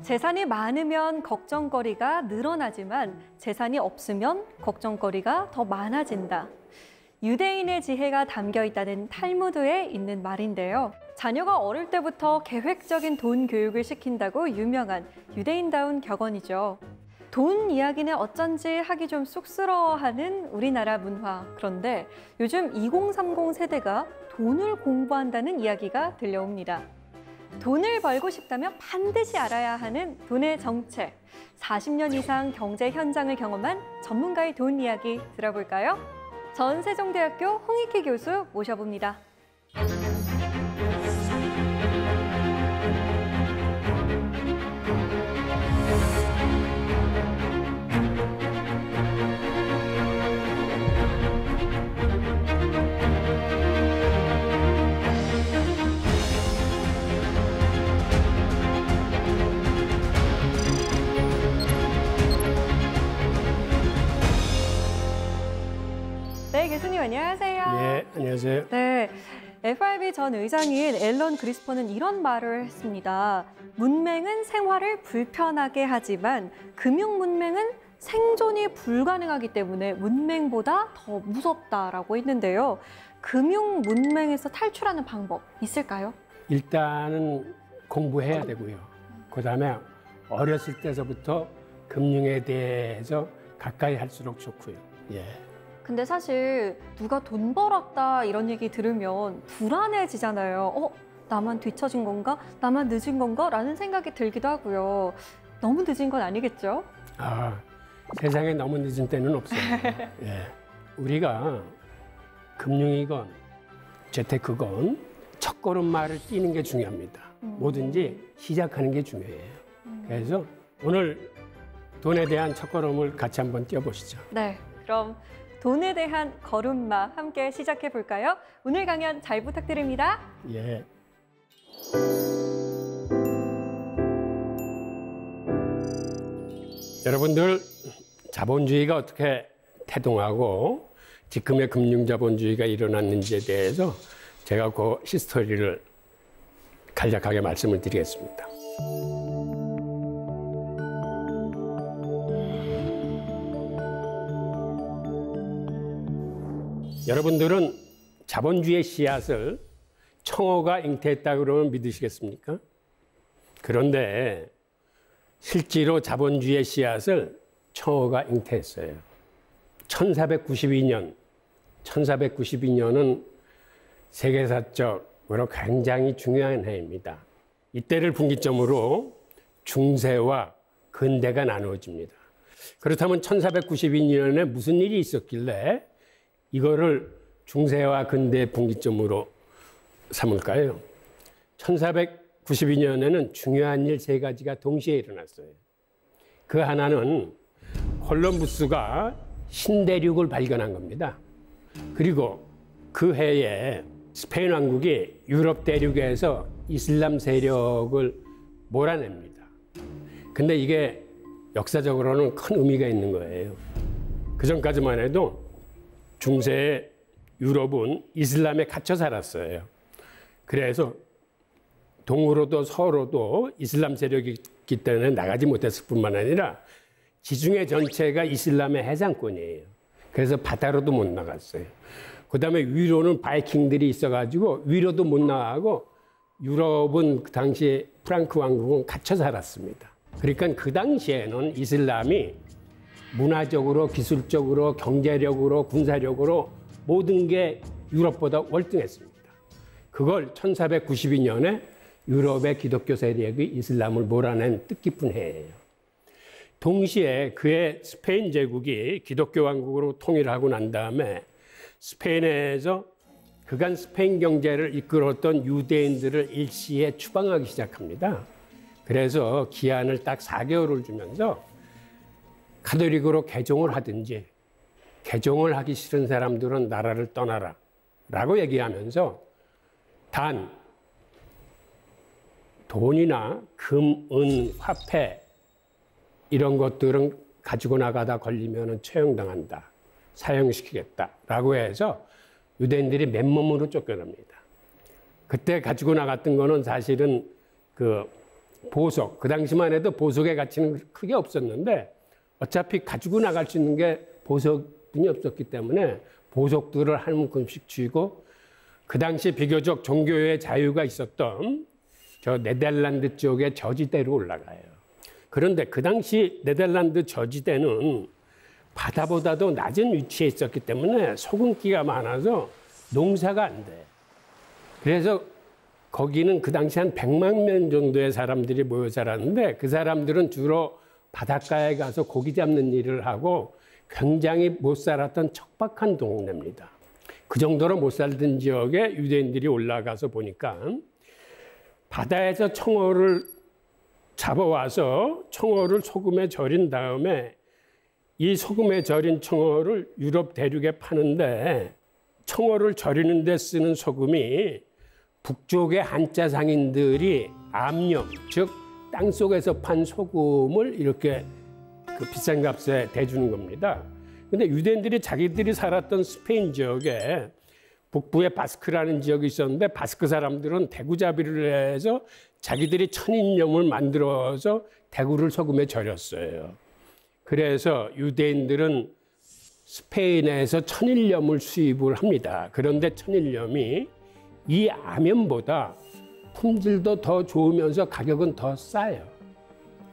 재산이 많으면 걱정거리가 늘어나지만 재산이 없으면 걱정거리가 더 많아진다. 유대인의 지혜가 담겨 있다는 탈무드에 있는 말인데요. 자녀가 어릴 때부터 계획적인 돈 교육을 시킨다고 유명한 유대인다운 격언이죠. 돈 이야기는 어쩐지 하기 좀 쑥스러워하는 우리나라 문화. 그런데 요즘 2030 세대가 돈을 공부한다는 이야기가 들려옵니다. 돈을 벌고 싶다면 반드시 알아야 하는 돈의 정체. 40년 이상 경제 현장을 경험한 전문가의 돈 이야기 들어볼까요? 전세종대학교 홍익희 교수 모셔봅니다. 네, 교수님 안녕하세요. 네, 안녕하세요. 네, FRB 전 의장인 앨런 그리스퍼는 이런 말을 했습니다. 문맹은 생활을 불편하게 하지만 금융 문맹은 생존이 불가능하기 때문에 문맹보다 더 무섭다라고 했는데요. 금융 문맹에서 탈출하는 방법 있을까요? 일단은 공부해야 되고요. 그다음에 어렸을 때서부터 금융에 대해서 가까이 할수록 좋고요. 예. 근데 사실 누가 돈 벌었다 이런 얘기 들으면 불안해지잖아요. 나만 뒤처진 건가? 나만 늦은 건가? 라는 생각이 들기도 하고요. 너무 늦은 건 아니겠죠? 세상에 너무 늦은 때는 없어요. 예. 우리가 금융이건 재테크건 첫걸음마를 뛰는 게 중요합니다. 뭐든지 시작하는 게 중요해요. 그래서 오늘 돈에 대한 첫걸음을 같이 한번 뛰어보시죠. 네, 그럼 돈에 대한 걸음마 함께 시작해 볼까요? 오늘 강연 잘 부탁드립니다. 예. 여러분들 자본주의가 어떻게 태동하고 지금의 금융자본주의가 일어났는지에 대해서 제가 그 히스토리를 간략하게 말씀을 드리겠습니다. 여러분들은 자본주의의 씨앗을 청어가 잉태했다고 그러면 믿으시겠습니까? 그런데 실제로 자본주의의 씨앗을 청어가 잉태했어요. 1492년은 세계사적으로 굉장히 중요한 해입니다. 이때를 분기점으로 중세와 근대가 나누어집니다. 그렇다면 1492년에 무슨 일이 있었길래 이거를 중세와 근대 분기점으로 삼을까요? 1492년에는 중요한 일 세 가지가 동시에 일어났어요. 그 하나는 콜럼부스가 신대륙을 발견한 겁니다. 그리고 그 해에 스페인 왕국이 유럽 대륙에서 이슬람 세력을 몰아냅니다. 근데 이게 역사적으로는 큰 의미가 있는 거예요. 그전까지만 해도 중세의 유럽은 이슬람에 갇혀 살았어요. 그래서 동으로도 서로도 이슬람 세력이 있기 때문에 나가지 못했을 뿐만 아니라 지중해 전체가 이슬람의 해상권이에요. 그래서 바다로도 못 나갔어요. 그다음에 위로는 바이킹들이 있어가지고 위로도 못 나가고 유럽은 그 당시에 프랑크 왕국은 갇혀 살았습니다. 그러니까 그 당시에는 이슬람이 문화적으로, 기술적으로, 경제력으로, 군사력으로 모든 게 유럽보다 월등했습니다. 그걸 1492년에 유럽의 기독교 세력이 이슬람을 몰아낸 뜻깊은 해예요. 동시에 그의 스페인 제국이 기독교 왕국으로 통일하고 난 다음에 스페인에서 그간 스페인 경제를 이끌었던 유대인들을 일시에 추방하기 시작합니다. 그래서 기한을 딱 4개월을 주면서 가톨릭으로 개종을 하든지 개종을 하기 싫은 사람들은 나라를 떠나라 라고 얘기하면서 단 돈이나 금, 은, 화폐 이런 것들은 가지고 나가다 걸리면 처형당한다. 사형시키겠다라고 해서 유대인들이 맨몸으로 쫓겨납니다. 그때 가지고 나갔던 거는 사실은 그 보석, 그 당시만 해도 보석의 가치는 크게 없었는데 어차피 가지고 나갈 수 있는 게 보석뿐이 없었기 때문에 보석들을 한 움큼씩 쥐고 그 당시 비교적 종교의 자유가 있었던 저 네덜란드 쪽의 저지대로 올라가요. 그런데 그 당시 네덜란드 저지대는 바다보다도 낮은 위치에 있었기 때문에 소금기가 많아서 농사가 안 돼. 그래서 거기는 그 당시 한 100만 명 정도의 사람들이 모여 살았는데 그 사람들은 주로 바닷가에 가서 고기 잡는 일을 하고 굉장히 못 살았던 척박한 동네입니다. 그 정도로 못 살던 지역에 유대인들이 올라가서 보니까 바다에서 청어를 잡아와서 청어를 소금에 절인 다음에 이 소금에 절인 청어를 유럽 대륙에 파는데 청어를 절이는 데 쓰는 소금이 북쪽의 한자 상인들이 암염, 즉 땅속에서 판 소금을 이렇게 그 비싼 값에 대주는 겁니다. 근데 유대인들이 자기들이 살았던 스페인 지역에 북부에 바스크라는 지역이 있었는데 바스크 사람들은 대구잡이를 해서 자기들이 천인염을 만들어서 대구를 소금에 절였어요. 그래서 유대인들은 스페인에서 천일염을 수입을 합니다. 그런데 천일염이 이 암염보다 품질도 더 좋으면서 가격은 더 싸요.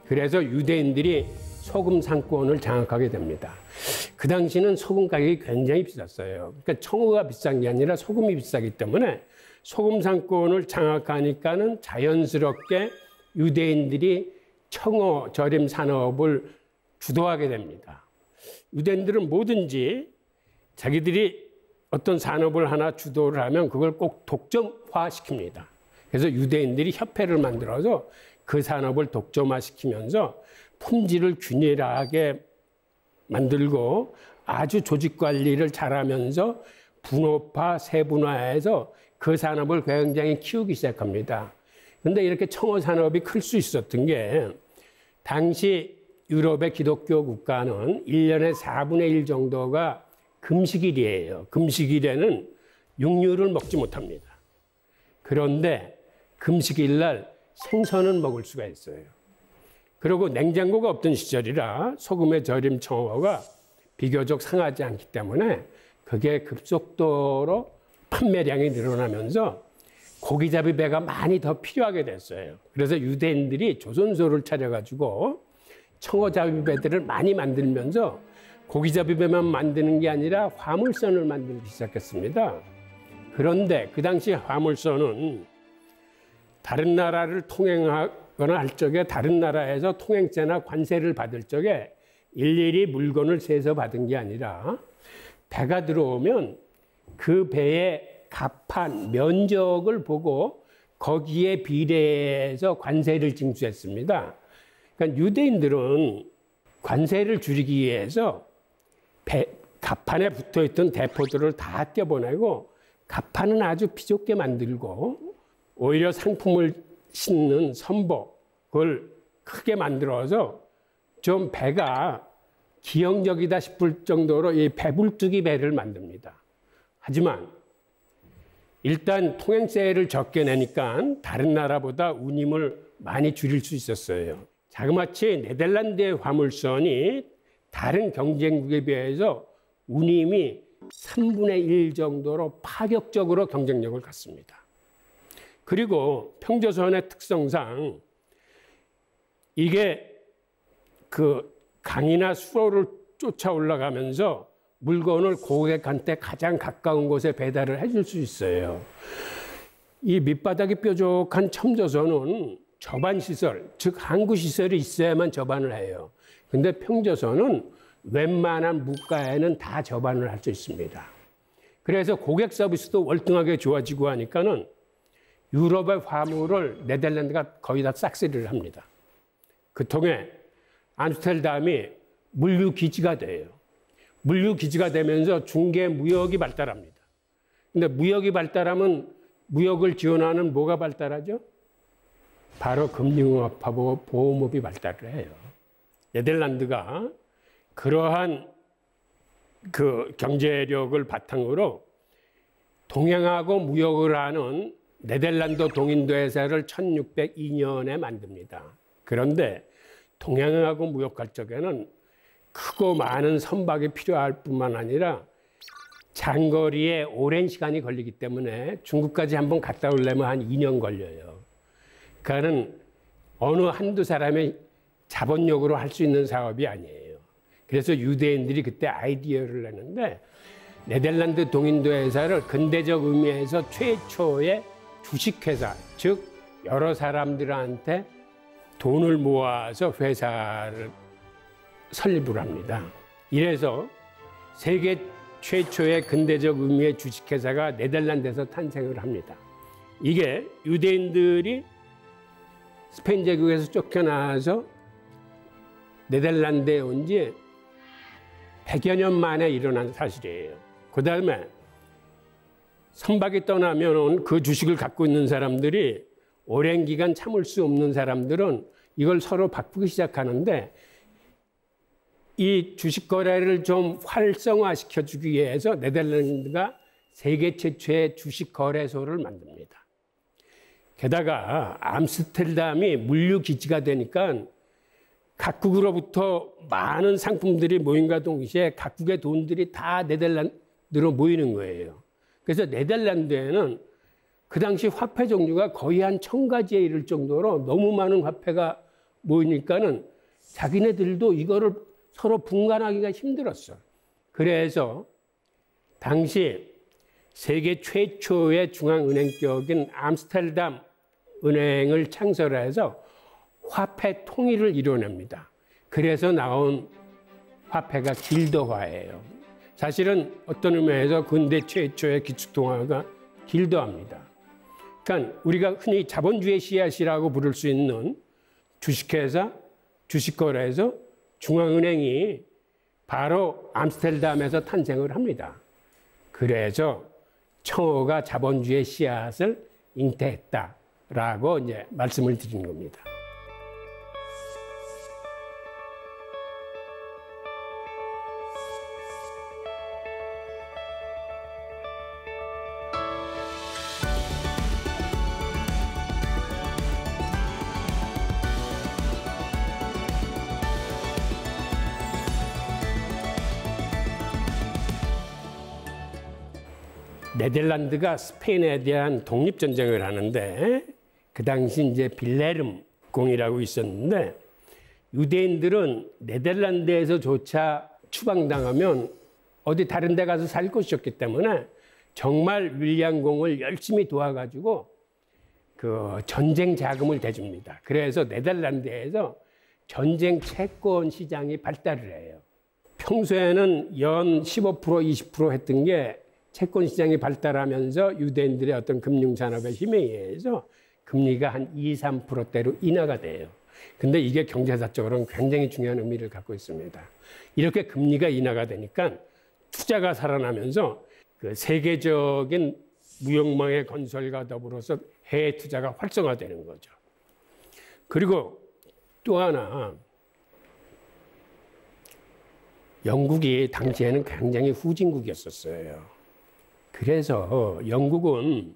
그래서 유대인들이 소금 상권을 장악하게 됩니다. 그 당시는 소금 가격이 굉장히 비쌌어요. 그러니까 청어가 비싼 게 아니라 소금이 비싸기 때문에 소금 상권을 장악하니까는 자연스럽게 유대인들이 청어 절임 산업을 주도하게 됩니다. 유대인들은 뭐든지 자기들이 어떤 산업을 하나 주도를 하면 그걸 꼭 독점화시킵니다. 그래서 유대인들이 협회를 만들어서 그 산업을 독점화시키면서 품질을 균일하게 만들고 아주 조직 관리를 잘하면서 분업화, 세분화해서 그 산업을 굉장히 키우기 시작합니다. 그런데 이렇게 청어 산업이 클 수 있었던 게 당시 유럽의 기독교 국가는 1년에 4분의 1 정도가 금식일이에요. 금식일에는 육류를 먹지 못합니다. 그런데 금식일 날 생선은 먹을 수가 있어요. 그리고 냉장고가 없던 시절이라 소금에 절임 청어가 비교적 상하지 않기 때문에 그게 급속도로 판매량이 늘어나면서 고기잡이 배가 많이 더 필요하게 됐어요. 그래서 유대인들이 조선소를 차려가지고 청어잡이 배들을 많이 만들면서 고기잡이 배만 만드는 게 아니라 화물선을 만들기 시작했습니다. 그런데 그 당시 화물선은 다른 나라를 통행하거나 할 적에 다른 나라에서 통행세나 관세를 받을 적에 일일이 물건을 세서 받은 게 아니라 배가 들어오면 그 배의 갑판, 면적을 보고 거기에 비례해서 관세를 징수했습니다. 그러니까 유대인들은 관세를 줄이기 위해서 갑판에 붙어있던 대포들을 다 떼어보내고 갑판은 아주 비좁게 만들고 오히려 상품을 싣는 선복을 크게 만들어서 좀 배가 기형적이다 싶을 정도로 이 배불뚝이 배를 만듭니다. 하지만 일단 통행세를 적게 내니까 다른 나라보다 운임을 많이 줄일 수 있었어요. 자그마치 네덜란드의 화물선이 다른 경쟁국에 비해서 운임이 3분의 1 정도로 파격적으로 경쟁력을 갖습니다. 그리고 평조선의 특성상 이게 그 강이나 수로를 쫓아 올라가면서 물건을 고객한테 가장 가까운 곳에 배달을 해줄 수 있어요. 이 밑바닥이 뾰족한 첨조선은 접안시설, 즉 항구시설이 있어야만 접안을 해요. 근데 평조선은 웬만한 물가에는 다 접안을 할 수 있습니다. 그래서 고객 서비스도 월등하게 좋아지고 하니까는 유럽의 화물을 네덜란드가 거의 다 싹쓸이를 합니다. 그 통해 암스테르담이 물류 기지가 돼요. 물류 기지가 되면서 중개 무역이 발달합니다. 근데 무역이 발달하면 무역을 지원하는 뭐가 발달하죠? 바로 금융업하고 보험업이 발달을 해요. 네덜란드가 그러한 그 경제력을 바탕으로 동양하고 무역을 하는 네덜란드 동인도 회사를 1602년에 만듭니다. 그런데 동양하고 무역할 적에는 크고 많은 선박이 필요할 뿐만 아니라 장거리에 오랜 시간이 걸리기 때문에 중국까지 한번 갔다 오려면 한 2년 걸려요. 그러니까는 어느 한두 사람의 자본력으로 할 수 있는 사업이 아니에요. 그래서 유대인들이 그때 아이디어를 내는데 네덜란드 동인도 회사를 근대적 의미에서 최초의 주식회사, 즉 여러 사람들한테 돈을 모아서 회사를 설립을 합니다. 이래서 세계 최초의 근대적 의미의 주식회사가 네덜란드에서 탄생을 합니다. 이게 유대인들이 스페인 제국에서 쫓겨나서 네덜란드에 온 지 100여 년 만에 일어난 사실이에요. 그 다음에 선박이 떠나면 그 주식을 갖고 있는 사람들이 오랜 기간 참을 수 없는 사람들은 이걸 서로 바꾸기 시작하는데 이 주식 거래를 좀 활성화시켜주기 위해서 네덜란드가 세계 최초의 주식 거래소를 만듭니다. 게다가 암스테르담이 물류 기지가 되니까 각국으로부터 많은 상품들이 모임과 동시에 각국의 돈들이 다 네덜란드로 모이는 거예요. 그래서 네덜란드에는 그 당시 화폐 종류가 거의 한 1000가지에 이를 정도로 너무 많은 화폐가 모이니까는 자기네들도 이거를 서로 분간하기가 힘들었어. 그래서 당시 세계 최초의 중앙은행격인 암스테르담 은행을 창설해서 화폐 통일을 이뤄냅니다. 그래서 나온 화폐가 길드화예요. 사실은 어떤 의미에서 근대 최초의 기축통화가 길드화입니다. 그러니까 우리가 흔히 자본주의 씨앗이라고 부를 수 있는 주식회사, 주식거래에서 중앙은행이 바로 암스테르담에서 탄생을 합니다. 그래서 청어가 자본주의 씨앗을 잉태했다라고 이제 말씀을 드린 겁니다. 네덜란드가 스페인에 대한 독립전쟁을 하는데 그 당시 이제 빌레름 공이라고 있었는데 유대인들은 네덜란드에서조차 추방당하면 어디 다른 데 가서 살 곳이 없기 때문에 정말 윌리엄 공을 열심히 도와가지고 그 전쟁 자금을 대줍니다. 그래서 네덜란드에서 전쟁 채권 시장이 발달을 해요. 평소에는 연 15%, 20% 했던 게 채권 시장이 발달하면서 유대인들의 어떤 금융산업의 힘에 의해서 금리가 한 2, 3%대로 인하가 돼요. 근데 이게 경제사적으로는 굉장히 중요한 의미를 갖고 있습니다. 이렇게 금리가 인하가 되니까 투자가 살아나면서 그 세계적인 무역망의 건설과 더불어서 해외 투자가 활성화되는 거죠. 그리고 또 하나, 영국이 당시에는 굉장히 후진국이었었어요. 그래서 영국은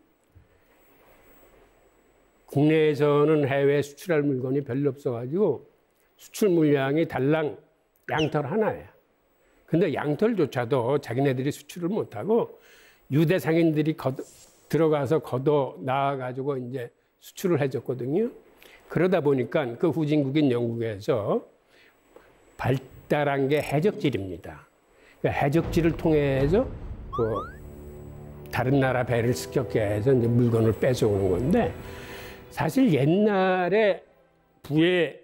국내에서는 해외에 수출할 물건이 별로 없어가지고 수출 물량이 달랑 양털 하나예요. 근데 양털조차도 자기네들이 수출을 못하고 유대 상인들이 들어가서 걷어 나와가지고 이제 수출을 해줬거든요. 그러다 보니까 그 후진국인 영국에서 발달한 게 해적질입니다. 해적질을 통해서 다른 나라 배를 습격해 해서 이제 물건을 뺏어오는 건데 사실 옛날에 부의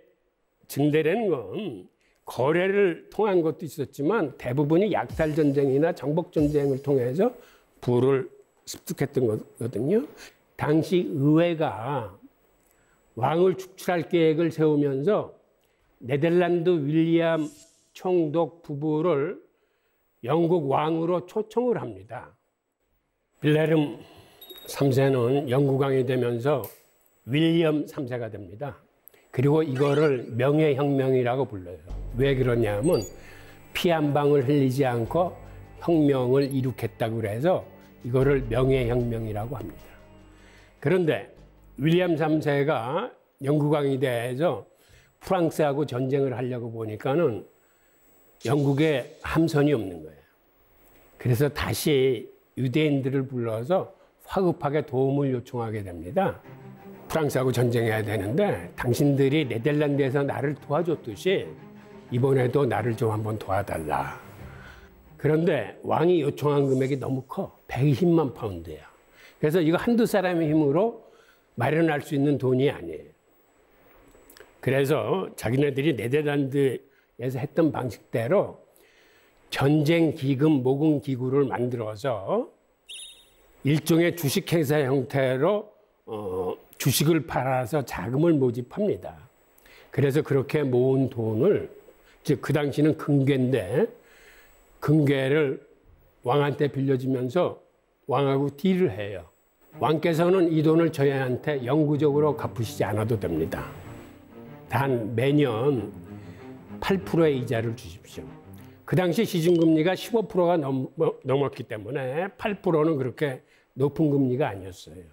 증대라는 건 거래를 통한 것도 있었지만 대부분이 약탈 전쟁이나 정복 전쟁을 통해서 부를 습득했던 거거든요. 당시 의회가 왕을 축출할 계획을 세우면서 네덜란드 윌리엄 총독 부부를 영국 왕으로 초청을 합니다. 빌레름 3세는 영국 왕이 되면서 윌리엄 3세가 됩니다. 그리고 이거를 명예혁명이라고 불러요. 왜 그러냐면 피 한 방울 흘리지 않고 혁명을 이룩했다고 그래서 이거를 명예혁명이라고 합니다. 그런데 윌리엄 3세가 영국 왕이 돼서 프랑스하고 전쟁을 하려고 보니까는 영국에 함선이 없는 거예요. 그래서 다시 유대인들을 불러서 화급하게 도움을 요청하게 됩니다. 프랑스하고 전쟁해야 되는데 당신들이 네덜란드에서 나를 도와줬듯이 이번에도 나를 좀 한번 도와달라. 그런데 왕이 요청한 금액이 너무 커. 120만 파운드야. 그래서 이거 한두 사람의 힘으로 마련할 수 있는 돈이 아니에요. 그래서 자기네들이 네덜란드에서 했던 방식대로 전쟁 기금 모금 기구를 만들어서 일종의 주식회사 형태로 주식을 팔아서 자금을 모집합니다. 그래서 그렇게 모은 돈을, 즉 그 당시는 금괴인데 금괴를 왕한테 빌려주면서 왕하고 딜을 해요. 왕께서는 이 돈을 저희한테 영구적으로 갚으시지 않아도 됩니다. 단 매년 8%의 이자를 주십시오. 그 당시 시중금리가 15%가 넘었기 때문에 8%는 그렇게 높은 금리가 아니었어요.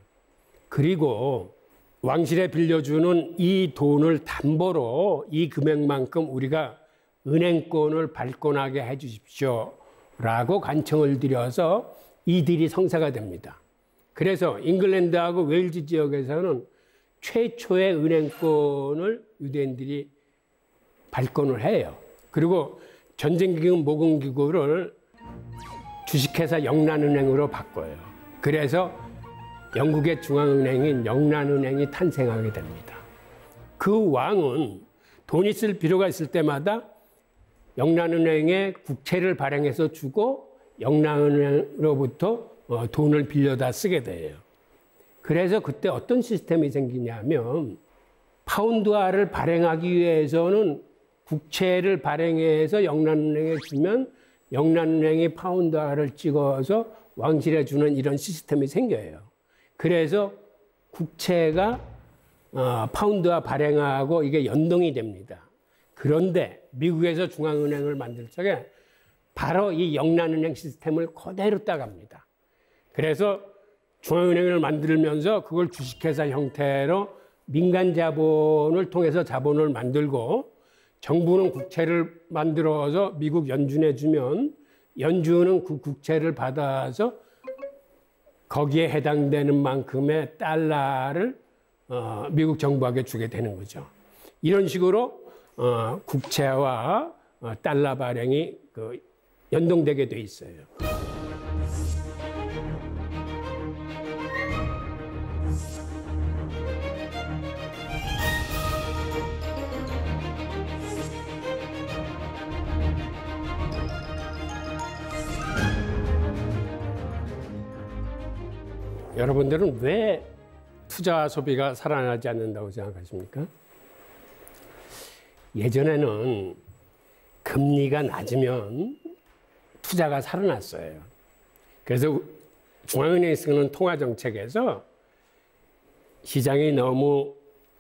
그리고 왕실에 빌려주는 이 돈을 담보로 이 금액만큼 우리가 은행권을 발권하게 해 주십시오 라고 간청을 드려서 이들이 성사가 됩니다. 그래서 잉글랜드하고 웨일즈 지역에서는 최초의 은행권을 유대인들이 발권을 해요. 그리고 전쟁기금 모금기구를 주식회사 영란은행으로 바꿔요. 그래서 영국의 중앙은행인 영란은행이 탄생하게 됩니다. 그 왕은 돈이 쓸 필요가 있을 때마다 영란은행에 국채를 발행해서 주고 영란은행으로부터 돈을 빌려다 쓰게 돼요. 그래서 그때 어떤 시스템이 생기냐면 파운드화를 발행하기 위해서는 국채를 발행해서 영란은행에 주면 영란은행이 파운드화를 찍어서 왕실에 주는 이런 시스템이 생겨요. 그래서 국채가 파운드화 발행하고 이게 연동이 됩니다. 그런데 미국에서 중앙은행을 만들 적에 바로 이 영란은행 시스템을 그대로 따갑니다. 그래서 중앙은행을 만들면서 그걸 주식회사 형태로 민간 자본을 통해서 자본을 만들고 정부는 국채를 만들어서 미국 연준에 주면 연준은 그 국채를 받아서 거기에 해당되는 만큼의 달러를 미국 정부에게 주게 되는 거죠. 이런 식으로 국채와 달러 발행이 연동되게 돼 있어요. 여러분들은 왜 투자와 소비가 살아나지 않는다고 생각하십니까? 예전에는 금리가 낮으면 투자가 살아났어요. 그래서 중앙은행이 쓰는 통화정책에서 시장이 너무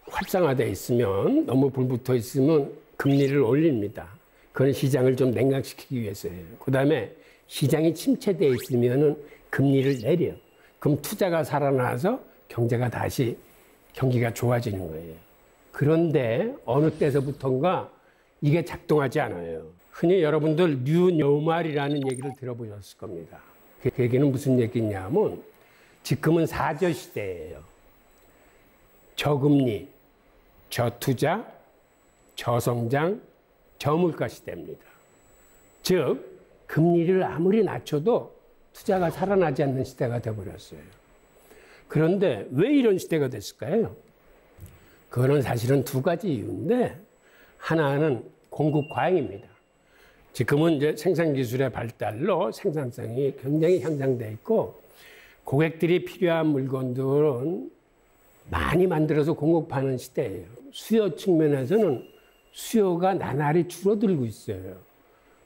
활성화되어 있으면, 너무 불붙어 있으면 금리를 올립니다. 그건 시장을 좀 냉각시키기 위해서예요. 그 다음에 시장이 침체되어 있으면 금리를 내려요. 그럼 투자가 살아나서 경제가 다시 경기가 좋아지는 거예요. 그런데 어느 때서부터인가 이게 작동하지 않아요. 흔히 여러분들 뉴노멀이라는 얘기를 들어보셨을 겁니다. 그 얘기는 무슨 얘기냐면 지금은 사저 시대예요. 저금리, 저투자, 저성장, 저물가 시대입니다. 즉 금리를 아무리 낮춰도 투자가 살아나지 않는 시대가 되어버렸어요. 그런데 왜 이런 시대가 됐을까요? 그거는 사실은 두 가지 이유인데, 하나는 공급 과잉입니다. 지금은 이제 생산 기술의 발달로 생산성이 굉장히 향상돼 있고, 고객들이 필요한 물건들은 많이 만들어서 공급하는 시대예요. 수요 측면에서는 수요가 나날이 줄어들고 있어요.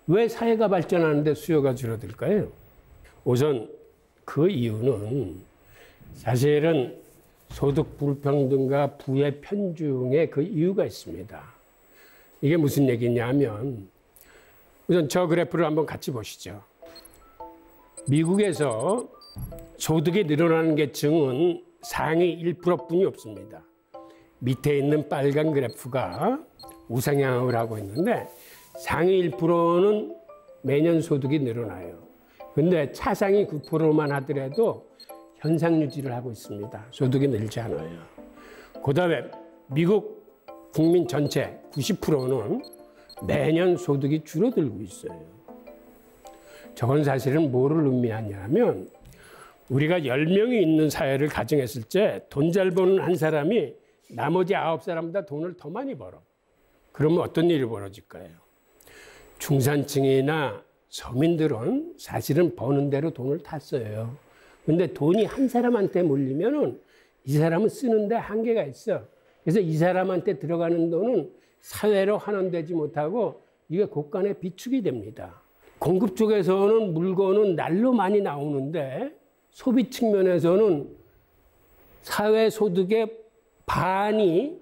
왜 사회가 발전하는데 수요가 줄어들까요? 우선 그 이유는 사실은 소득 불평등과 부의 편중에 그 이유가 있습니다. 이게 무슨 얘기냐면, 우선 저 그래프를 한번 같이 보시죠. 미국에서 소득이 늘어나는 계층은 상위 1%뿐이 없습니다. 밑에 있는 빨간 그래프가 우상향을 하고 있는데 상위 1%는 매년 소득이 늘어나요. 근데 차상위 9%만 하더라도 현상 유지를 하고 있습니다. 소득이 늘지 않아요. 그다음에 미국 국민 전체 90%는 매년 소득이 줄어들고 있어요. 저건 사실은 뭐를 의미하냐면 우리가 10명이 있는 사회를 가정했을 때 돈 잘 버는 한 사람이 나머지 9사람보다 돈을 더 많이 벌어. 그러면 어떤 일이 벌어질까요? 중산층이나 서민들은 사실은 버는 대로 돈을 다 써요. 근데 돈이 한 사람한테 몰리면은 이 사람은 쓰는데 한계가 있어. 그래서 이 사람한테 들어가는 돈은 사회로 환원되지 못하고 이게 곳간에 비축이 됩니다. 공급 쪽에서는 물건은 날로 많이 나오는데 소비 측면에서는 사회 소득의 반이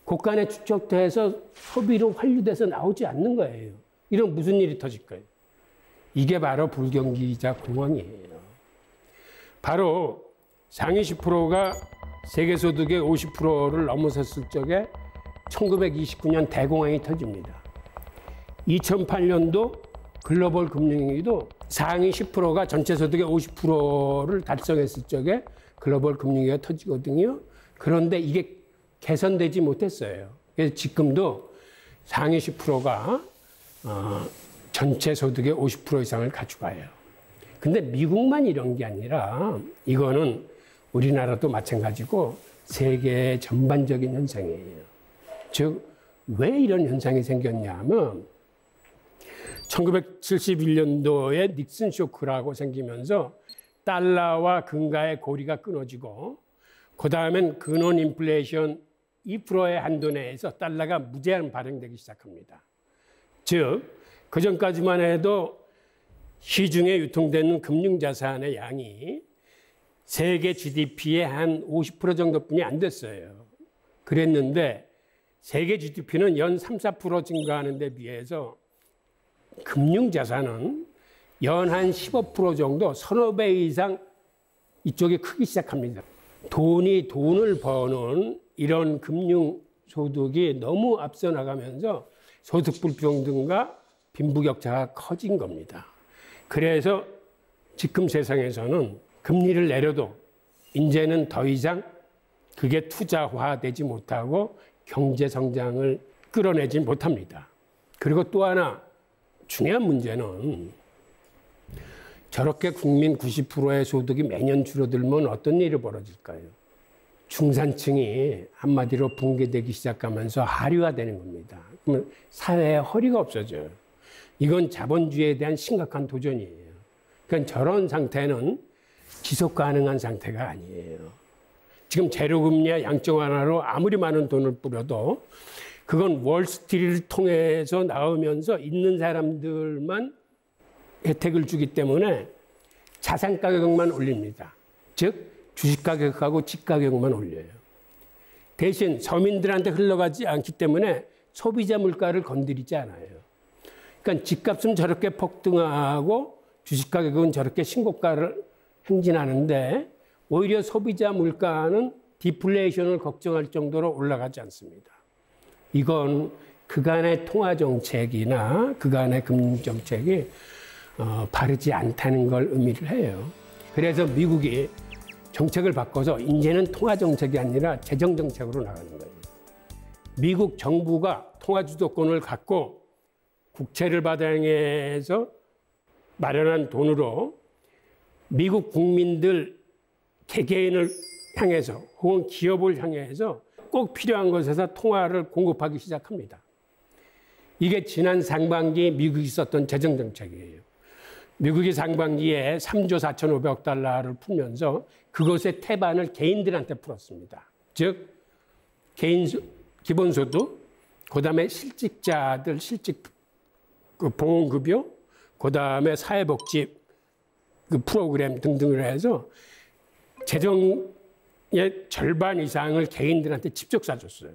곳간에 축적돼서 소비로 환류돼서 나오지 않는 거예요. 이런 무슨 일이 터질까요? 이게 바로 불경기이자 공황이에요. 바로 상위 10%가 세계 소득의 50%를 넘어섰을 적에 1929년 대공황이 터집니다. 2008년도 글로벌 금융위기도 상위 10%가 전체 소득의 50%를 달성했을 적에 글로벌 금융위기가 터지거든요. 그런데 이게 개선되지 못했어요. 그래서 지금도 상위 10%가 전체 소득의 50% 이상을 가져가요. 근데 미국만 이런 게 아니라 이거는 우리나라도 마찬가지고 세계 전반적인 현상이에요. 즉, 왜 이런 현상이 생겼냐면 1971년도에 닉슨 쇼크라고 생기면서 달러와 금가의 고리가 끊어지고 그 다음엔 근원 인플레이션 2%의 한도 내에서 달러가 무제한 발행되기 시작합니다. 즉, 그 전까지만 해도 시중에 유통되는 금융자산의 양이 세계 GDP의 한 50% 정도뿐이 안 됐어요. 그랬는데 세계 GDP는 연 3, 4% 증가하는 데 비해서 금융자산은 연 한 15% 정도, 서너 배 이상 이쪽이 크기 시작합니다. 돈을 버는 이런 금융소득이 너무 앞서 나가면서 소득 불평등과 빈부격차가 커진 겁니다. 그래서 지금 세상에서는 금리를 내려도 이제는 더 이상 그게 투자화되지 못하고 경제 성장을 끌어내지 못합니다. 그리고 또 하나 중요한 문제는 저렇게 국민 90%의 소득이 매년 줄어들면 어떤 일이 벌어질까요? 중산층이 한마디로 붕괴되기 시작하면서 하류화되는 겁니다. 그러면 사회의 허리가 없어져요. 이건 자본주의에 대한 심각한 도전이에요. 그러니까 저런 상태는 지속 가능한 상태가 아니에요. 지금 제로금리와 양적 완화로 아무리 많은 돈을 뿌려도 그건 월스트리트를 통해서 나오면서 있는 사람들만 혜택을 주기 때문에 자산 가격만 올립니다. 즉 주식 가격하고 집 가격만 올려요. 대신 서민들한테 흘러가지 않기 때문에 소비자 물가를 건드리지 않아요. 그러니까 집값은 저렇게 폭등하고 주식 가격은 저렇게 신고가를 행진하는데 오히려 소비자 물가는 디플레이션을 걱정할 정도로 올라가지 않습니다. 이건 그간의 통화정책이나 그간의 금융정책이 바르지 않다는 걸 의미를 해요. 그래서 미국이 정책을 바꿔서 이제는 통화정책이 아니라 재정정책으로 나가는 거예요. 미국 정부가 통화주도권을 갖고 국채를 발행해서 마련한 돈으로 미국 국민들 개개인을 향해서 혹은 기업을 향해서 꼭 필요한 것에서 통화를 공급하기 시작합니다. 이게 지난 상반기 미국이 썼던 재정정책이에요. 미국이 상반기에 3조 4,500억 달러를 풀면서 그것의 태반을 개인들한테 풀었습니다. 즉 개인 기본소득, 그다음에 실직자들 실직 보험급여, 그다음에 사회복지 프로그램 등등을 해서 재정의 절반 이상을 개인들한테 직접 쏴줬어요.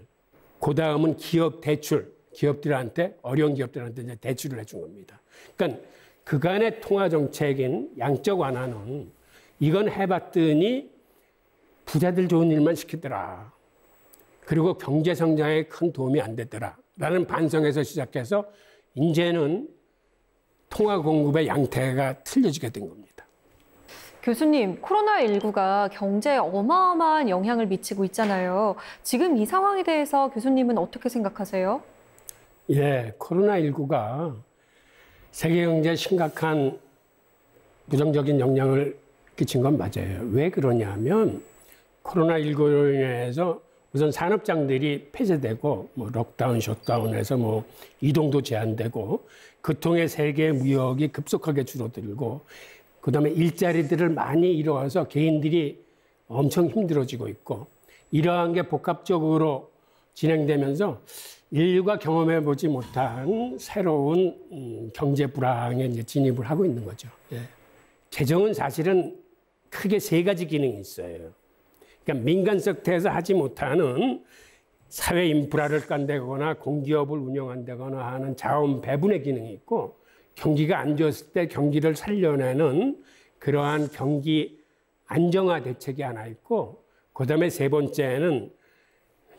그다음은 기업 대출, 기업들한테 어려운 기업들한테 이제 대출을 해준 겁니다. 그러니까 그간의 통화 정책인 양적 완화는 이건 해봤더니 부자들 좋은 일만 시키더라. 그리고 경제 성장에 큰 도움이 안 되더라. 라는 반성에서 시작해서 이제는 통화 공급의 양태가 틀려지게 된 겁니다. 교수님, 코로나19가 경제에 어마어마한 영향을 미치고 있잖아요. 지금 이 상황에 대해서 교수님은 어떻게 생각하세요? 예, 코로나19가 세계 경제에 심각한 부정적인 영향을 끼친 건 맞아요. 왜 그러냐면 코로나19로 인해서 우선 산업장들이 폐쇄되고 록다운, 셧다운해서 이동도 제한되고 그통의 세계 무역이 급속하게 줄어들고 그다음에 일자리들을 많이 잃어와서 개인들이 엄청 힘들어지고 있고 이러한 게 복합적으로 진행되면서 인류가 경험해 보지 못한 새로운 경제 불황에 이제 진입을 하고 있는 거죠. 예. 재정은 사실은 크게 세 가지 기능이 있어요. 그러니까 민간 섹터에서 하지 못하는 사회 인프라를 깐대거나 공기업을 운영한다거나 하는 자원 배분의 기능이 있고 경기가 안 좋았을 때 경기를 살려내는 그러한 경기 안정화 대책이 하나 있고 그다음에 세 번째는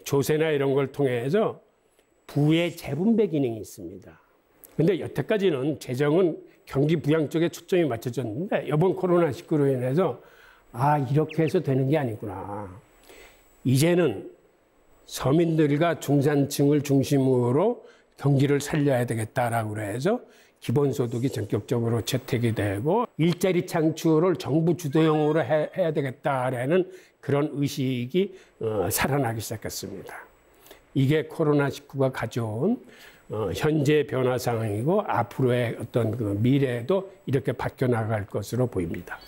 조세나 이런 걸 통해서 부의 재분배 기능이 있습니다. 그런데 여태까지는 재정은 경기 부양 쪽에 초점이 맞춰졌는데 이번 코로나19로 인해서 이렇게 해서 되는 게 아니구나. 이제는 서민들과 중산층을 중심으로 경기를 살려야 되겠다라고 해서 기본소득이 전격적으로 채택이 되고 일자리 창출을 정부 주도형으로 해야 되겠다라는 그런 의식이 살아나기 시작했습니다. 이게 코로나19가 가져온 현재 변화 상황이고 앞으로의 어떤 그 미래도 이렇게 바뀌어 나갈 것으로 보입니다.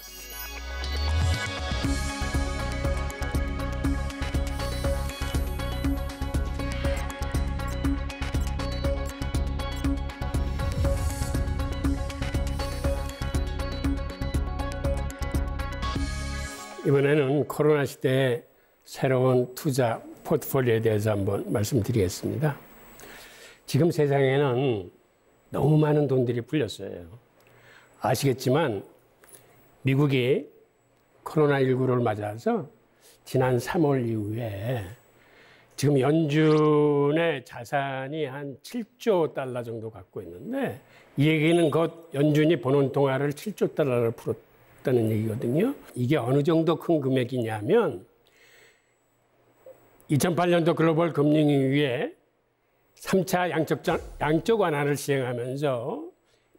이번에는 코로나 시대의 새로운 투자 포트폴리오에 대해서 한번 말씀드리겠습니다. 지금 세상에는 너무 많은 돈들이 풀렸어요. 아시겠지만 미국이 코로나19를 맞아서 지난 3월 이후에 지금 연준의 자산이 한 7조 달러 정도 갖고 있는데 이 얘기는 곧 연준이 버는 통화를 7조 달러를 풀었다는 얘기거든요. 이게 어느 정도 큰 금액이냐면 2008년도 글로벌 금융위기에 3차 양적 완화를 시행하면서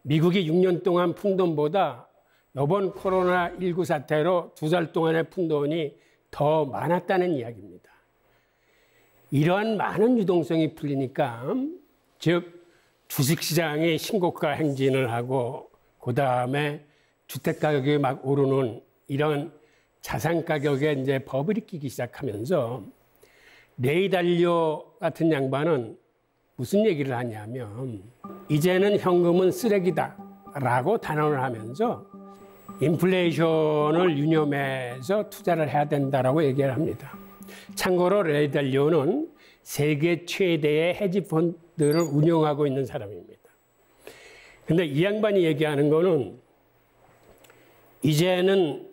미국이 6년 동안 푼 돈보다 이번 코로나19 사태로 2달 동안의 푼 돈이 더 많았다는 이야기입니다. 이러한 많은 유동성이 풀리니까 즉 주식시장이 신고가 행진을 하고 그다음에 주택가격이 막 오르는 이런 자산 가격에 이제 버블이 끼기 시작하면서 레이 달리오 같은 양반은 무슨 얘기를 하냐면 이제는 현금은 쓰레기다라고 단언을 하면서 인플레이션을 유념해서 투자를 해야 된다라고 얘기를 합니다. 참고로 레이 달리오는 세계 최대의 헤지 펀드를 운영하고 있는 사람입니다. 근데 이 양반이 얘기하는 거는 이제는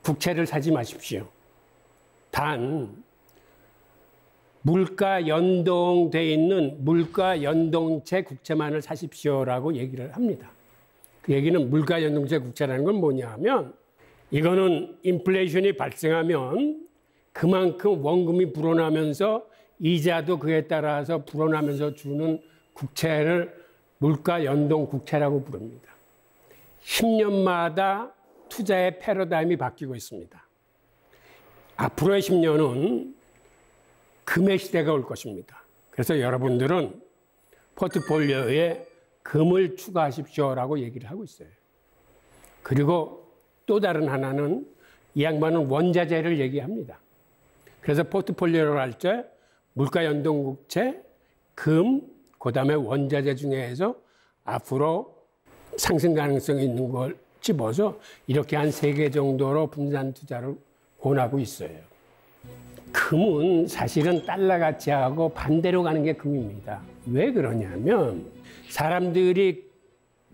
국채를 사지 마십시오. 단 물가 연동돼 있는 물가 연동체 국채만을 사십시오라고 얘기를 합니다. 그 얘기는 물가 연동체 국채라는 건 뭐냐면 이거는 인플레이션이 발생하면 그만큼 원금이 불어나면서 이자도 그에 따라서 불어나면서 주는 국채를 물가 연동 국채라고 부릅니다. 10년마다 투자의 패러다임이 바뀌고 있습니다. 앞으로의 10년은 금의 시대가 올 것입니다. 그래서 여러분들은 포트폴리오에 금을 추가하십시오라고 얘기를 하고 있어요. 그리고 또 다른 하나는 이 양반은 원자재를 얘기합니다. 그래서 포트폴리오를 할 때 물가 연동국채, 금, 그다음에 원자재 중에서 앞으로 상승 가능성이 있는 걸 집어서 이렇게 한 3개 정도로 분산 투자를 권하고 있어요. 금은 사실은 달러 가치하고 반대로 가는 게 금입니다. 왜 그러냐면 사람들이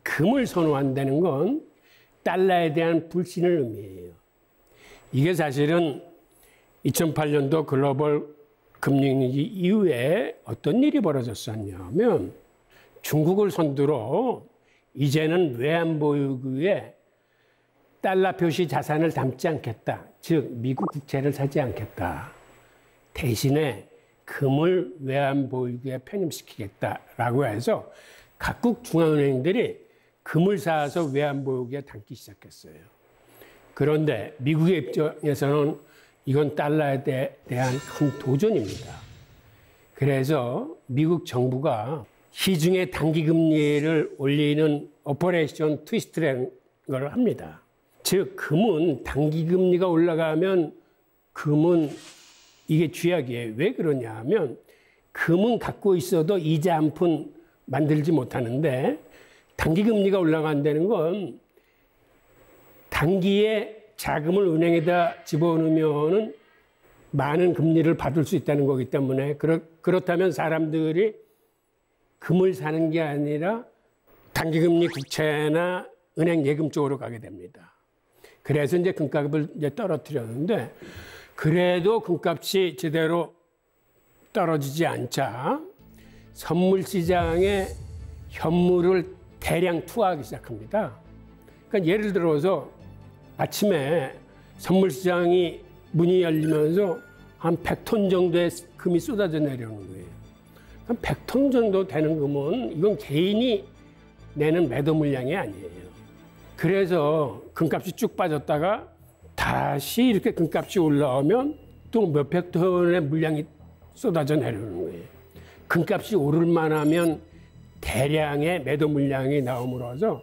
금을 선호한다는 건 달러에 대한 불신을 의미해요. 이게 사실은 2008년도 글로벌 금융위기 이후에 어떤 일이 벌어졌었냐면 중국을 선두로 이제는 외환보유고에 달러 표시 자산을 담지 않겠다. 즉 미국 국채를 사지 않겠다. 대신에 금을 외환보유고에 편입시키겠다라고 해서 각국 중앙은행들이 금을 사서 외환보유고에 담기 시작했어요. 그런데 미국의 입장에서는 이건 달러에 대한 큰 도전입니다. 그래서 미국 정부가 시중에 단기금리를 올리는 오퍼레이션 트위스트라는 걸 합니다. 즉 금은 단기금리가 올라가면 금은 이게 쥐약이에요. 왜 그러냐 하면 금은 갖고 있어도 이자 한 푼 만들지 못하는데 단기금리가 올라간다는 건 단기에 자금을 은행에다 집어넣으면 많은 금리를 받을 수 있다는 거기 때문에 그렇다면 사람들이 금을 사는 게 아니라 단기금리 국채나 은행 예금 쪽으로 가게 됩니다. 그래서 이제 금값을 이제 떨어뜨렸는데 그래도 금값이 제대로 떨어지지 않자 선물 시장에 현물을 대량 투하하기 시작합니다. 그러니까 예를 들어서 아침에 선물 시장이 문이 열리면서 한 100톤 정도의 금이 쏟아져 내려오는 거예요. 그럼 100톤 정도 되는 금은 이건 개인이 내는 매도 물량이 아니에요. 그래서 금값이 쭉 빠졌다가 다시 이렇게 금값이 올라오면 또 몇백 톤의 물량이 쏟아져 내려오는 거예요. 금값이 오를 만하면 대량의 매도 물량이 나옴으로써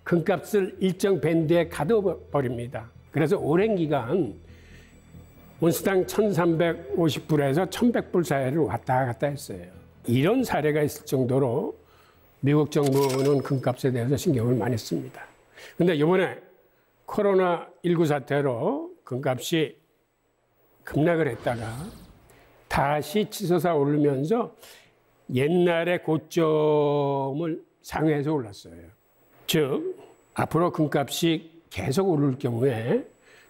금값을 일정 밴드에 가둬버립니다. 그래서 오랜 기간 온스당 1,350불에서 1,100불 사이를 왔다 갔다 했어요. 이런 사례가 있을 정도로 미국 정부는 금값에 대해서 신경을 많이 씁니다. 근데 이번에 코로나19 사태로 금값이 급락을 했다가 다시 치솟아 오르면서 옛날의 고점을 상회해서 올랐어요. 즉 앞으로 금값이 계속 오를 경우에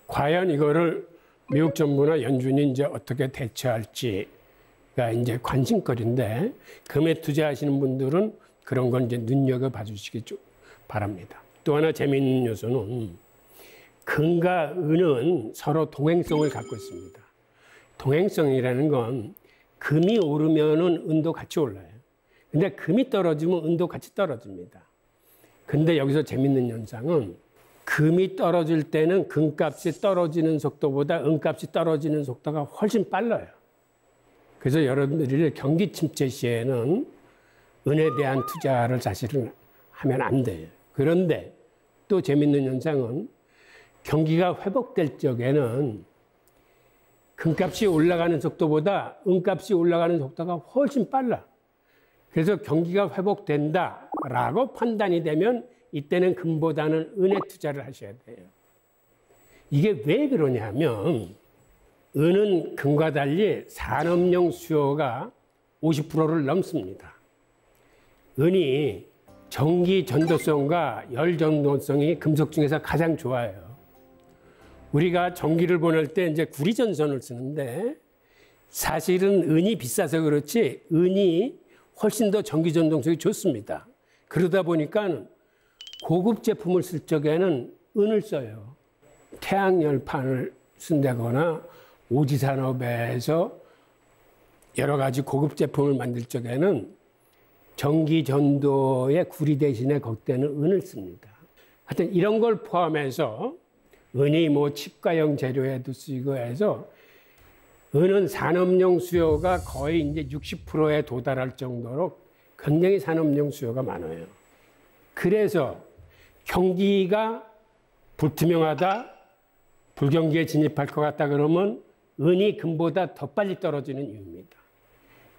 과연 이거를 미국 정부나 연준이 이제 어떻게 대처할지가 이제 관심거리인데 금에 투자하시는 분들은 그런 건 이제 눈여겨봐 주시기 바랍니다. 또 하나 재미있는 요소는 금과 은은 서로 동행성을 갖고 있습니다. 동행성이라는 건 금이 오르면은 은도 같이 올라요. 근데 금이 떨어지면 은도 같이 떨어집니다. 근데 여기서 재밌는 현상은 금이 떨어질 때는 금값이 떨어지는 속도보다 은값이 떨어지는 속도가 훨씬 빨라요. 그래서 여러분들이 경기 침체 시에는 은에 대한 투자를 사실은 하면 안 돼요. 그런데 또 재밌는 현상은 경기가 회복될 적에는 금값이 올라가는 속도보다 은값이 올라가는 속도가 훨씬 빨라. 그래서 경기가 회복된다라고 판단이 되면 이때는 금보다는 은에 투자를 하셔야 돼요. 이게 왜 그러냐면 은은 금과 달리 산업용 수요가 50%를 넘습니다. 은이 전기 전도성과 열 전도성이 금속 중에서 가장 좋아요. 우리가 전기를 보낼 때 이제 구리 전선을 쓰는데 사실은 은이 비싸서 그렇지 은이 훨씬 더 전기 전동성이 좋습니다. 그러다 보니까 고급 제품을 쓸 적에는 은을 써요. 태양열판을 쓴다거나 오지산업에서 여러 가지 고급 제품을 만들 적에는 전기 전도의 구리 대신에 거기에는 은을 씁니다. 하여튼 이런 걸 포함해서 은이 뭐 치과용 재료에도 쓰이고 해서 은은 산업용 수요가 거의 이제 60%에 도달할 정도로 굉장히 산업용 수요가 많아요. 그래서 경기가 불투명하다, 불경기에 진입할 것 같다 그러면 은이 금보다 더 빨리 떨어지는 이유입니다.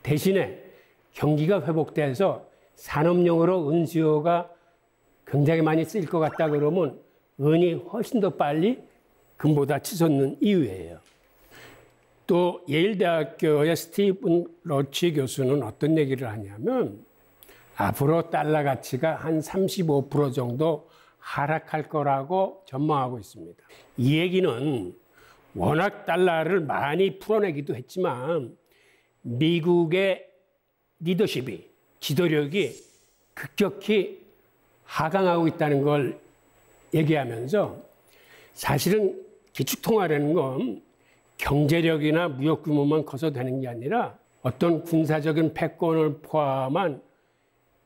대신에 경기가 회복돼서 산업용으로 은 수요가 굉장히 많이 쓰일 것 같다 그러면 은이 훨씬 더 빨리 금보다 치솟는 이유예요. 또 예일대학교의 스티븐 러치 교수는 어떤 얘기를 하냐면 앞으로 달러 가치가 한 35% 정도 하락할 거라고 전망하고 있습니다. 이 얘기는 워낙 달러를 많이 풀어내기도 했지만 미국의 리더십이, 지도력이 급격히 하강하고 있다는 걸 얘기하면서 사실은 기축통화라는 건 경제력이나 무역 규모만 커서 되는 게 아니라 어떤 군사적인 패권을 포함한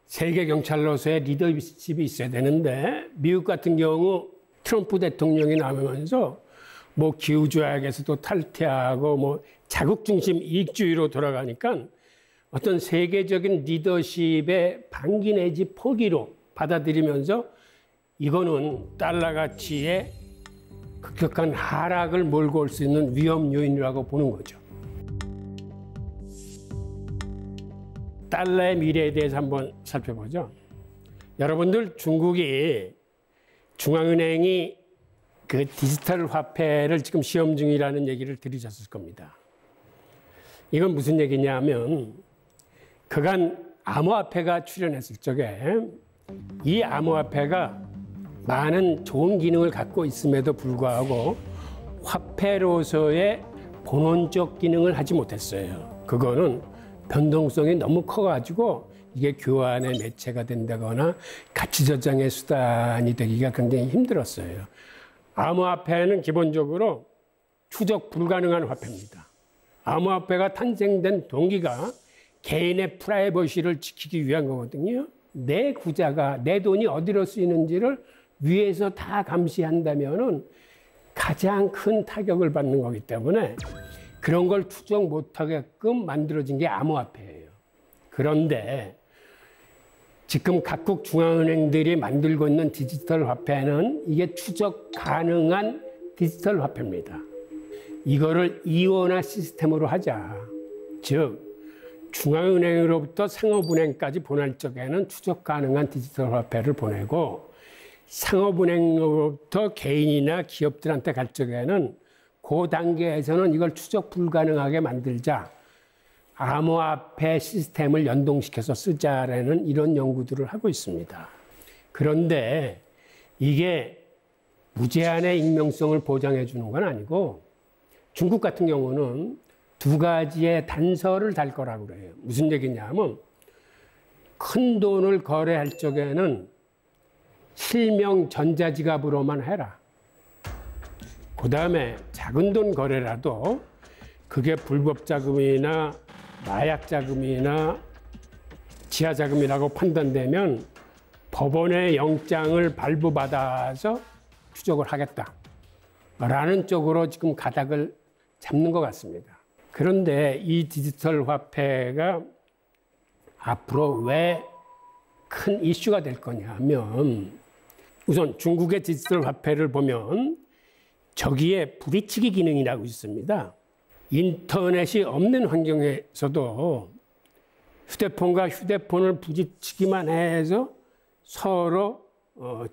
세계 경찰로서의 리더십이 있어야 되는데 미국 같은 경우 트럼프 대통령이 나오면서 뭐 기후조약에서도 탈퇴하고 뭐 자국 중심 이익주의로 돌아가니까 어떤 세계적인 리더십의 방기 내지 포기로 받아들이면서 이거는 달러 가치의 급격한 하락을 몰고 올 수 있는 위험 요인이라고 보는 거죠. 달러의 미래에 대해서 한번 살펴보죠. 여러분들 중국이 중앙은행이 그 디지털 화폐를 지금 시험 중이라는 얘기를 들으셨을 겁니다. 이건 무슨 얘기냐면 그간 암호화폐가 출현했을 적에 이 암호화폐가 많은 좋은 기능을 갖고 있음에도 불구하고 화폐로서의 본원적 기능을 하지 못했어요. 그거는 변동성이 너무 커가지고 이게 교환의 매체가 된다거나 가치 저장의 수단이 되기가 굉장히 힘들었어요. 암호화폐는 기본적으로 추적 불가능한 화폐입니다. 암호화폐가 탄생된 동기가 개인의 프라이버시를 지키기 위한 거거든요. 내 구자가, 내 돈이 어디로 쓰이는지를 위에서 다 감시한다면은 가장 큰 타격을 받는 거기 때문에 그런 걸 추적 못하게끔 만들어진 게 암호화폐예요. 그런데 지금 각국 중앙은행들이 만들고 있는 디지털 화폐는 이게 추적 가능한 디지털 화폐입니다. 이거를 이원화 시스템으로 하자. 즉 중앙은행으로부터 상업은행까지 보낼 적에는 추적 가능한 디지털 화폐를 보내고 상업은행으로부터 개인이나 기업들한테 갈 적에는 그 단계에서는 이걸 추적 불가능하게 만들자. 암호화폐 시스템을 연동시켜서 쓰자라는 이런 연구들을 하고 있습니다. 그런데 이게 무제한의 익명성을 보장해 주는 건 아니고 중국 같은 경우는 두 가지의 단서를 달 거라고 그래요. 무슨 얘기냐면 큰 돈을 거래할 적에는 실명 전자지갑으로만 해라. 그 다음에 작은 돈 거래라도 그게 불법 자금이나 마약 자금이나 지하 자금이라고 판단되면 법원의 영장을 발부받아서 추적을 하겠다라는 쪽으로 지금 가닥을 잡는 것 같습니다. 그런데 이 디지털 화폐가 앞으로 왜 큰 이슈가 될 거냐면 우선 중국의 디지털 화폐를 보면 저기에 부딪히기 기능이라고 있습니다. 인터넷이 없는 환경에서도 휴대폰과 휴대폰을 부딪히기만 해서 서로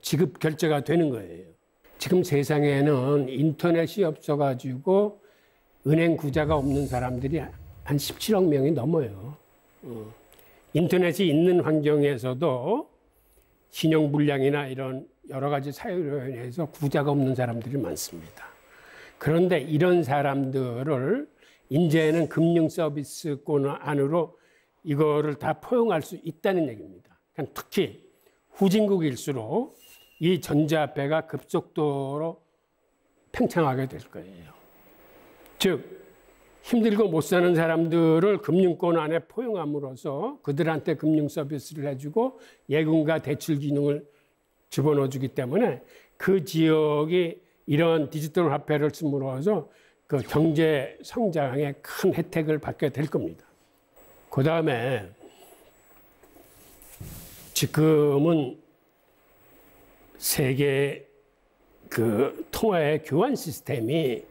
지급 결제가 되는 거예요. 지금 세상에는 인터넷이 없어가지고 은행 구자가 없는 사람들이 한 17억 명이 넘어요. 인터넷이 있는 환경에서도 신용불량이나 이런 여러 가지 사유로 인해서 구자가 없는 사람들이 많습니다. 그런데 이런 사람들을 이제는 금융 서비스권 안으로 이거를 다 포용할 수 있다는 얘기입니다. 특히 후진국일수록 이 전자화폐가 급속도로 팽창하게 될 거예요. 즉 힘들고 못 사는 사람들을 금융권 안에 포용함으로써 그들한테 금융 서비스를 해주고 예금과 대출 기능을 집어넣어주기 때문에 그 지역이 이런 디지털 화폐를 씀으로써 그 경제 성장에 큰 혜택을 받게 될 겁니다. 그 다음에 지금은 세계 그 통화의 교환 시스템이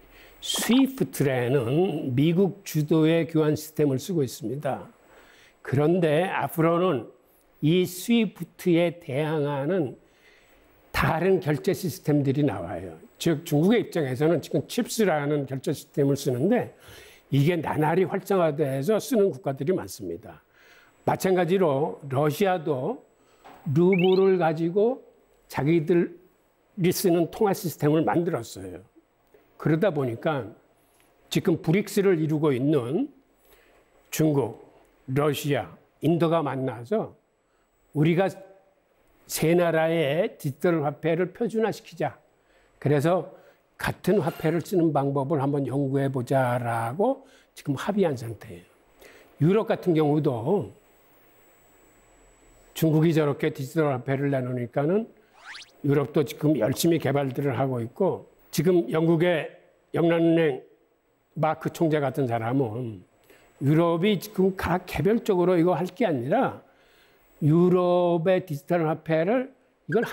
스위프트라는 미국 주도의 교환 시스템을 쓰고 있습니다. 그런데 앞으로는 이 스위프트에 대항하는 다른 결제 시스템들이 나와요. 즉 중국의 입장에서는 지금 칩스라는 결제 시스템을 쓰는데 이게 나날이 활성화돼서 쓰는 국가들이 많습니다. 마찬가지로 러시아도 루블을 가지고 자기들이 쓰는 통화 시스템을 만들었어요. 그러다 보니까 지금 브릭스를 이루고 있는 중국, 러시아, 인도가 만나서 우리가 세 나라의 디지털 화폐를 표준화시키자. 그래서 같은 화폐를 쓰는 방법을 한번 연구해 보자라고 지금 합의한 상태예요. 유럽 같은 경우도 중국이 저렇게 디지털 화폐를 내놓으니까는 유럽도 지금 열심히 개발들을 하고 있고, 지금 영국의 영란은행 마크 총재 같은 사람은 유럽이 지금 각 개별적으로 이거 할 게 아니라 유럽의 디지털 화폐를 이걸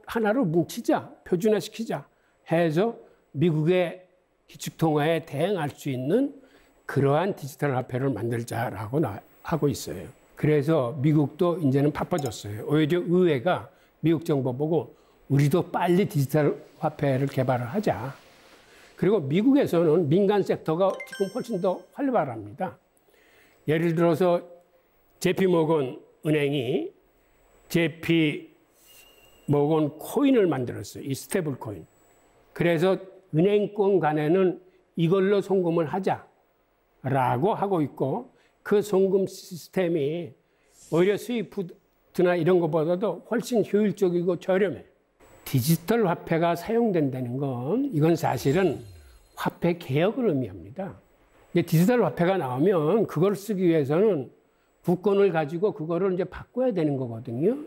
하나로 뭉치자, 표준화시키자 해서 미국의 기축통화에 대응할 수 있는 그러한 디지털 화폐를 만들자라고 하고 있어요. 그래서 미국도 이제는 바빠졌어요. 오히려 의회가 미국 정부 보고 우리도 빨리 디지털 화폐를 개발을 하자. 그리고 미국에서는 민간 섹터가 지금 훨씬 더 활발합니다. 예를 들어서 JP 모건 은행이 JP 모건 코인을 만들었어요. 이 스테이블 코인. 그래서 은행권 간에는 이걸로 송금을 하자라고 하고 있고, 그 송금 시스템이 오히려 스위프트나 이런 것보다도 훨씬 효율적이고 저렴해요. 디지털 화폐가 사용된다는 건 이건 사실은 화폐 개혁을 의미합니다. 디지털 화폐가 나오면 그걸 쓰기 위해서는 국권을 가지고 그거를 이제 바꿔야 되는 거거든요.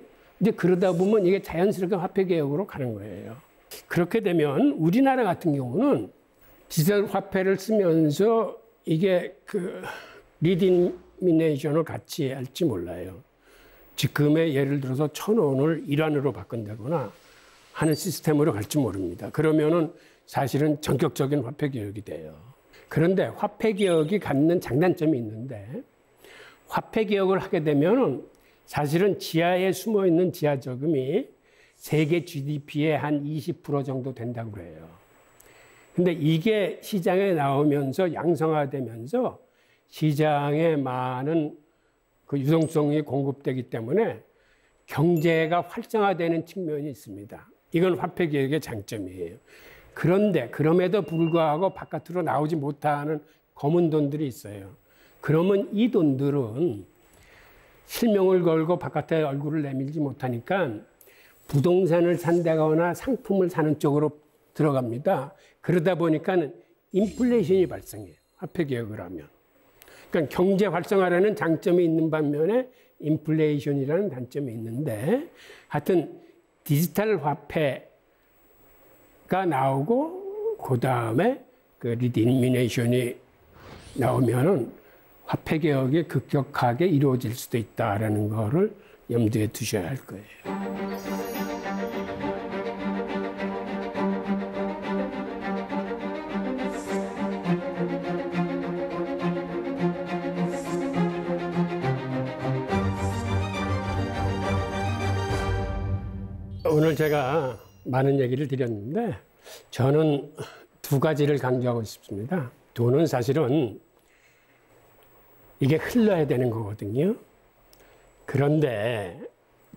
이제 그러다 보면 이게 자연스럽게 화폐 개혁으로 가는 거예요. 그렇게 되면 우리나라 같은 경우는 디지털 화폐를 쓰면서 이게 그 리디미네이션을 같이 할지 몰라요. 지금의 예를 들어서 1,000원을 1원으로 바꾼다거나 하는 시스템으로 갈지 모릅니다. 그러면은 사실은 전격적인 화폐 개혁이 돼요. 그런데 화폐 개혁이 갖는 장단점이 있는데, 화폐 개혁을 하게 되면은 사실은 지하에 숨어 있는 지하 저금이 세계 GDP의 한 20% 정도 된다고 그래요. 근데 이게 시장에 나오면서 양성화되면서 시장에 많은 그 유동성이 공급되기 때문에 경제가 활성화되는 측면이 있습니다. 이건 화폐 개혁의 장점이에요. 그런데 그럼에도 불구하고 바깥으로 나오지 못하는 검은 돈들이 있어요. 그러면 이 돈들은 실명을 걸고 바깥에 얼굴을 내밀지 못하니까 부동산을 산다거나 상품을 사는 쪽으로 들어갑니다. 그러다 보니까 인플레이션이 발생해요. 화폐 개혁을 하면. 그러니까 경제 활성화라는 장점이 있는 반면에 인플레이션이라는 단점이 있는데, 하여튼 디지털 화폐가 나오고 그 다음에 그 리디미네이션이 나오면은 화폐 개혁이 급격하게 이루어질 수도 있다라는 거를 염두에 두셔야 할 거예요. 오늘 제가 많은 얘기를 드렸는데 저는 두 가지를 강조하고 싶습니다. 돈은 사실은 이게 흘러야 되는 거거든요. 그런데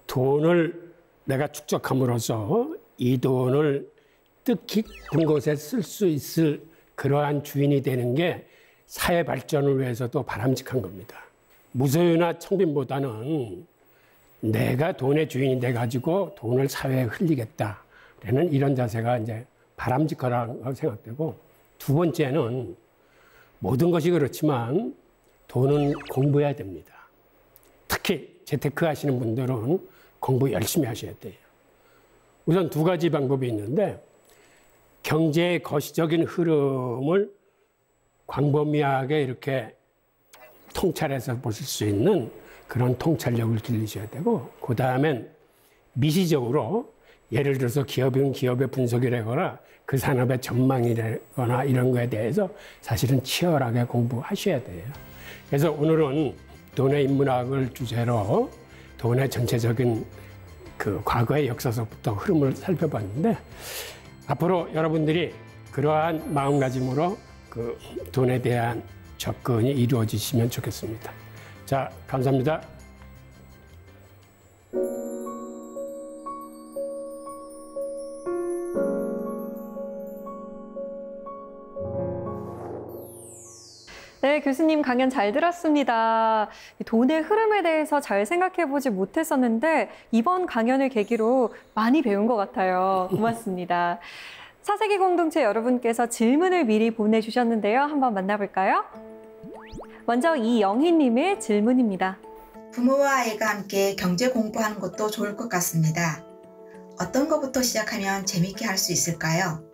돈을 내가 축적함으로써 이 돈을 뜻깊은 곳에 쓸 수 있을 그러한 주인이 되는 게 사회 발전을 위해서도 바람직한 겁니다. 무소유나 청빈보다는 내가 돈의 주인이 돼가지고 돈을 사회에 흘리겠다라는 이런 자세가 이제 바람직하다고 생각되고, 두 번째는 모든 것이 그렇지만 돈은 공부해야 됩니다. 특히 재테크 하시는 분들은 공부 열심히 하셔야 돼요. 우선 두 가지 방법이 있는데, 경제의 거시적인 흐름을 광범위하게 이렇게 통찰해서 보실 수 있는 그런 통찰력을 길리셔야 되고, 그 다음엔 미시적으로 예를 들어서 기업은 기업의 분석이라거나 그 산업의 전망이라거나 이런 거에 대해서 사실은 치열하게 공부하셔야 돼요. 그래서 오늘은 돈의 인문학을 주제로 돈의 전체적인 그 과거의 역사서부터 흐름을 살펴봤는데, 앞으로 여러분들이 그러한 마음가짐으로 그 돈에 대한 접근이 이루어지시면 좋겠습니다. 자, 감사합니다. 네, 교수님 강연 잘 들었습니다. 돈의 흐름에 대해서 잘 생각해보지 못했었는데 이번 강연을 계기로 많이 배운 것 같아요. 고맙습니다. 사세기 공동체 여러분께서 질문을 미리 보내주셨는데요. 한번 만나볼까요? 먼저 이영희님의 질문입니다. 부모와 아이가 함께 경제 공부하는 것도 좋을 것 같습니다. 어떤 것부터 시작하면 재밌게 할 수 있을까요?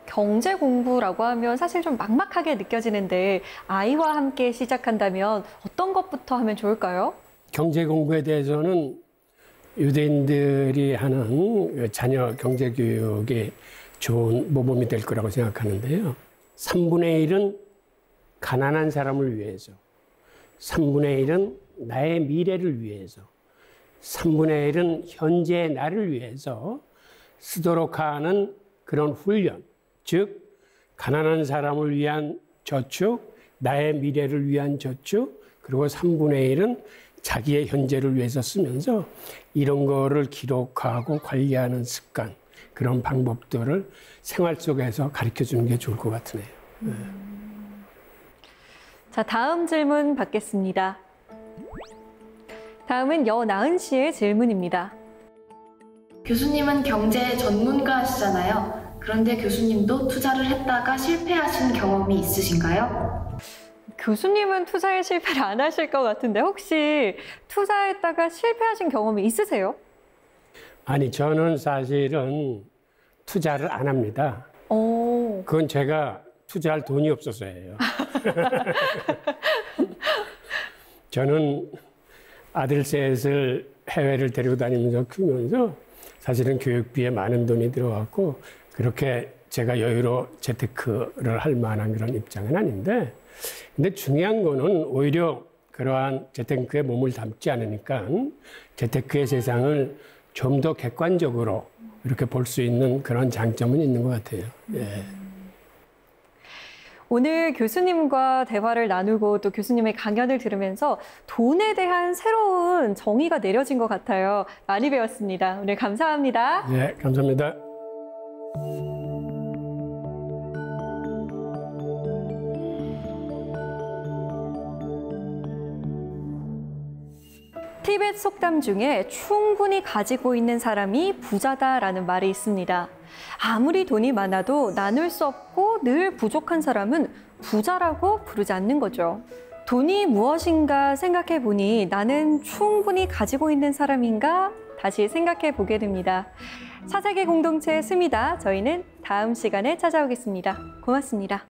경제 공부라고 하면 사실 좀 막막하게 느껴지는데 아이와 함께 시작한다면 어떤 것부터 하면 좋을까요? 경제 공부에 대해서는 유대인들이 하는 자녀 경제 교육에 좋은 모범이 될 거라고 생각하는데요. 3분의 1은 가난한 사람을 위해서, 3분의 1은 나의 미래를 위해서, 3분의 1은 현재의 나를 위해서 쓰도록 하는 그런 훈련, 즉 가난한 사람을 위한 저축, 나의 미래를 위한 저축, 그리고 3분의 1은 자기의 현재를 위해서 쓰면서 이런 거를 기록하고 관리하는 습관, 그런 방법들을 생활 속에서 가르쳐 주는 게 좋을 것 같으네요. 자, 다음 질문 받겠습니다. 다음은 여나은 씨의 질문입니다. 교수님은 경제 전문가시잖아요. 그런데 교수님도 투자를 했다가 실패하신 경험이 있으신가요? 교수님은 투자에 실패를 안 하실 것 같은데 혹시 투자했다가 실패하신 경험이 있으세요? 아니, 저는 사실은 투자를 안 합니다. 그건 제가 투자할 돈이 없어서예요. 저는 아들 셋을 해외를 데리고 다니면서 크면서 사실은 교육비에 많은 돈이 들어갔고 그렇게 제가 여유로 재테크를 할 만한 그런 입장은 아닌데, 근데 중요한 거는 오히려 그러한 재테크에 몸을 담지 않으니까 재테크의 세상을 좀 더 객관적으로 이렇게 볼 수 있는 그런 장점은 있는 것 같아요. 예. 오늘 교수님과 대화를 나누고 또 교수님의 강연을 들으면서 돈에 대한 새로운 정의가 내려진 것 같아요. 많이 배웠습니다. 오늘 감사합니다. 네, 감사합니다. 티벳 속담 중에 충분히 가지고 있는 사람이 부자다라는 말이 있습니다. 아무리 돈이 많아도 나눌 수 없고 늘 부족한 사람은 부자라고 부르지 않는 거죠. 돈이 무엇인가 생각해 보니 나는 충분히 가지고 있는 사람인가 다시 생각해 보게 됩니다. 사세기 공동체 스미다. 저희는 다음 시간에 찾아오겠습니다. 고맙습니다.